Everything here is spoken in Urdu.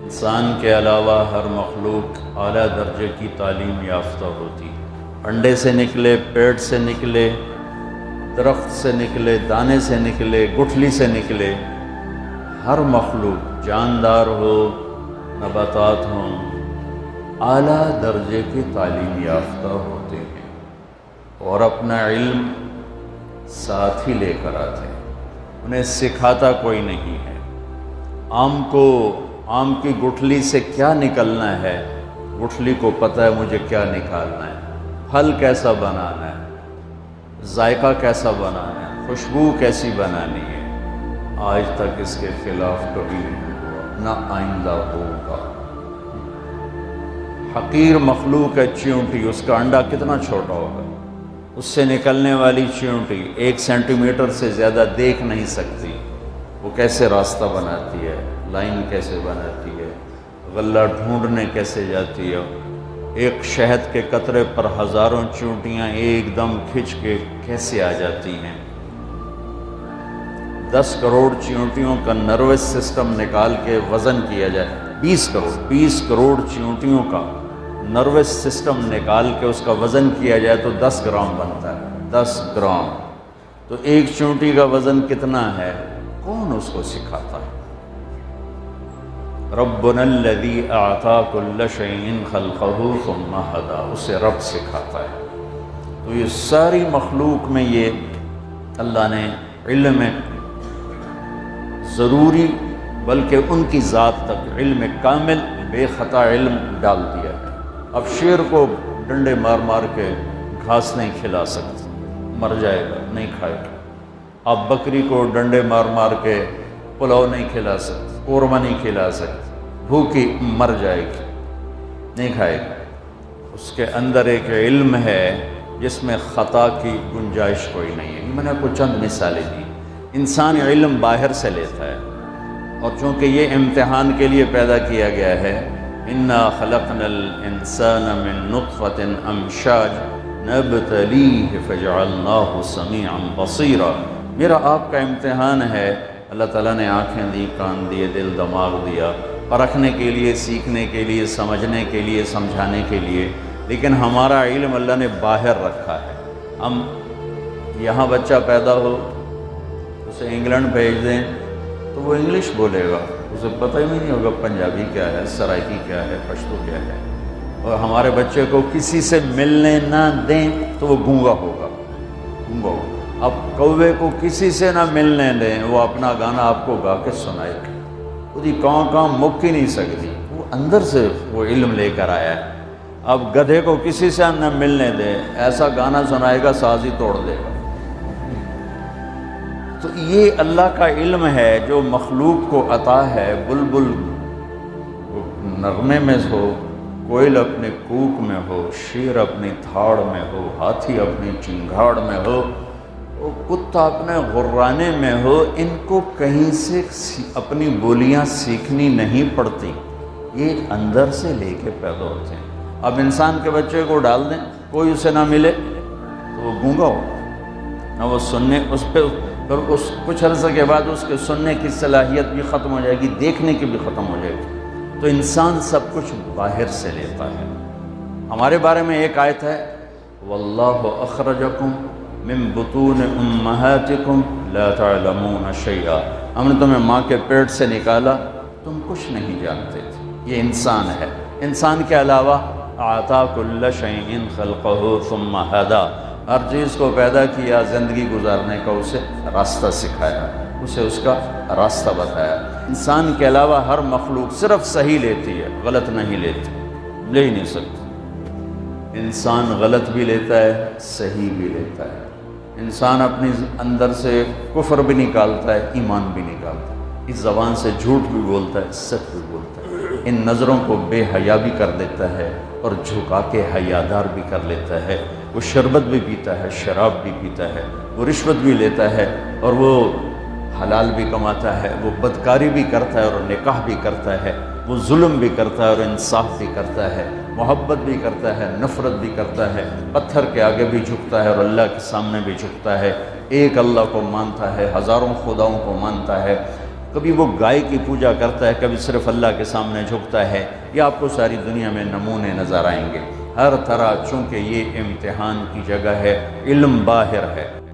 انسان کے علاوہ ہر مخلوق اعلیٰ درجے کی تعلیم یافتہ ہوتی، انڈے سے نکلے، پیٹ سے نکلے، درخت سے نکلے، دانے سے نکلے، گٹھلی سے نکلے، ہر مخلوق جاندار ہو، نباتات ہوں، اعلیٰ درجے کی تعلیم یافتہ ہوتے ہیں اور اپنا علم ساتھ ہی لے کر آتے ہیں، انہیں سکھاتا کوئی نہیں ہے۔ آم کی گٹھلی سے کیا نکلنا ہے، گٹھلی کو پتہ ہے مجھے کیا نکالنا ہے، پھل کیسا بنانا ہے، ذائقہ کیسا بنانا ہے، خوشبو کیسی بنانی ہے، آج تک اس کے خلاف کبھی نہیں ہوا، نہ آئندہ ہوگا۔ حقیر مخلوق ہے چیونٹی، اس کا انڈا کتنا چھوٹا ہوگا، اس سے نکلنے والی چیونٹی 1 سینٹی میٹر سے زیادہ دیکھ نہیں سکتی، وہ کیسے راستہ بناتی ہے، لائن کیسے بناتی ہے، غلہ ڈھونڈنے کیسے جاتی ہے، ایک شہد کے قطرے پر ہزاروں چیونٹیاں ایک دم کھنچ کے کیسے آ جاتی ہیں۔ 10 کروڑ چیونٹیوں کا نروس سسٹم نکال کے وزن کیا جائے، 20 کروڑ چیونٹیوں کا نروس سسٹم نکال کے اس کا وزن کیا جائے تو 10 گرام بنتا ہے، 10 گرام۔ تو ایک چیونٹی کا وزن کتنا ہے، کون اس کو سکھاتا ہے؟ ربنا الذی اعطی کل شیء خلقہ ثم ہدی، اسے رب سکھاتا ہے۔ تو یہ ساری مخلوق میں یہ اللہ نے علم ضروری بلکہ ان کی ذات تک علم کامل بے خطا علم ڈال دیا ہے۔ اب شیر کو ڈنڈے مار مار کے گھاس نہیں کھلا سکتے، مر جائے گا، نہیں کھائے گا۔ اب بکری کو ڈنڈے مار مار کے پلاؤ نہیں کھلا سکتے، قورمہ نہیں کھلا سکتے، بھوکی مر جائے گی، نہیں کھائے گا۔ اس کے اندر ایک علم ہے جس میں خطا کی گنجائش کوئی نہیں ہے۔ میں نے آپ کو چند مثالیں دی۔ انسان علم باہر سے لیتا ہے، اور چونکہ یہ امتحان کے لیے پیدا کیا گیا ہے، اِنَّا خَلَقْنَا الْإِنسَانَ مِن نُطْفَةٍ أَمْشَاجٍ نَبْتَلِيهِ فَجَعَلْنَاهُ سَمِيعًا بَصِيرًا۔ میرا آپ کا امتحان ہے، اللہ تعالیٰ نے آنکھیں دی، کان دیے، دل دماغ دیا، پرکھنے کے لیے، سیکھنے کے لیے، سمجھنے کے لیے، سمجھانے کے لیے، لیکن ہمارا علم اللہ نے باہر رکھا ہے۔ ہم یہاں بچہ پیدا ہو، اسے انگلینڈ بھیج دیں تو وہ انگلش بولے گا، اسے پتہ ہی نہیں ہوگا پنجابی کیا ہے، سرائکی کیا ہے، پشتو کیا ہے۔ اور ہمارے بچے کو کسی سے ملنے نہ دیں تو وہ گونگا ہوگا، گونگا ہوگا۔ اب کوے کو کسی سے نہ ملنے دیں، وہ اپنا گانا آپ کو گا کے سنائے گا، خودی کہاں مک ہی نہیں سکتی، وہ اندر سے وہ علم لے کر آیا ہے۔ اب گدھے کو کسی سے نہ ملنے دیں، ایسا گانا سنائے گا ساز ہی توڑ دے گا۔ تو یہ اللہ کا علم ہے جو مخلوق کو عطا ہے۔ بلبل نغمے میں ہو، کوئل اپنے کوک میں ہو، شیر اپنی تھاڑ میں ہو، ہاتھی اپنی چنگھاڑ میں ہو، کتا اپنے غرانے میں ہو، ان کو کہیں سے اپنی بولیاں سیکھنی نہیں پڑتی، یہ اندر سے لے کے پیدا ہوتے ہیں۔ اب انسان کے بچے کو ڈال دیں، کوئی اسے نہ ملے تو وہ گونگا ہو، نہ وہ سننے، اس پہ پھر اس کچھ عرصے کے بعد اس کے سننے کی صلاحیت بھی ختم ہو جائے گی، دیکھنے کی بھی ختم ہو جائے گی۔ تو انسان سب کچھ باہر سے لیتا ہے۔ ہمارے بارے میں ایک آیت ہے، وَاللَّهُ أَخْرَجَكُم مِّن بُطُونِ أُمَّهَاتِكُمْ لَا تَعْلَمُونَ شَيْئًا، ہم نے تمہیں ماں کے پیٹ سے نکالا، تم کچھ نہیں جانتے تھے۔ یہ انسان ہے۔ انسان کے علاوہ أَعْطَىٰ كُلَّ شَيْءٍ خَلْقَهُ ثُمَّ هَدَىٰ، ہر چیز کو پیدا کیا، زندگی گزارنے کا اسے راستہ سکھایا، اسے اس کا راستہ بتایا۔ انسان کے علاوہ ہر مخلوق صرف صحیح لیتی ہے، غلط نہیں لیتی، لے ہی نہیں سکتی۔ انسان غلط بھی لیتا ہے، صحیح بھی لیتا ہے۔ انسان اپنی اندر سے کفر بھی نکالتا ہے، ایمان بھی نکالتا ہے، اس زبان سے جھوٹ بھی بولتا ہے، سچ بھی بولتا ہے، ان نظروں کو بے حیا بھی کر دیتا ہے اور جھکا کے حیادار بھی کر لیتا ہے۔ وہ شربت بھی پیتا ہے، شراب بھی پیتا ہے، وہ رشوت بھی لیتا ہے، اور وہ حلال بھی کماتا ہے، وہ بدکاری بھی کرتا ہے اور نکاح بھی کرتا ہے، وہ ظلم بھی کرتا ہے اور انصاف بھی کرتا ہے، محبت بھی کرتا ہے، نفرت بھی کرتا ہے، پتھر کے آگے بھی جھکتا ہے اور اللہ کے سامنے بھی جھکتا ہے، ایک اللہ کو مانتا ہے، ہزاروں خداؤں کو مانتا ہے، کبھی وہ گائے کی پوجا کرتا ہے، کبھی صرف اللہ کے سامنے جھکتا ہے، یہ آپ کو ساری دنیا میں نمونے نظر آئیں گے۔ ہر طرح چونکہ یہ امتحان کی جگہ ہے، علم باہر ہے۔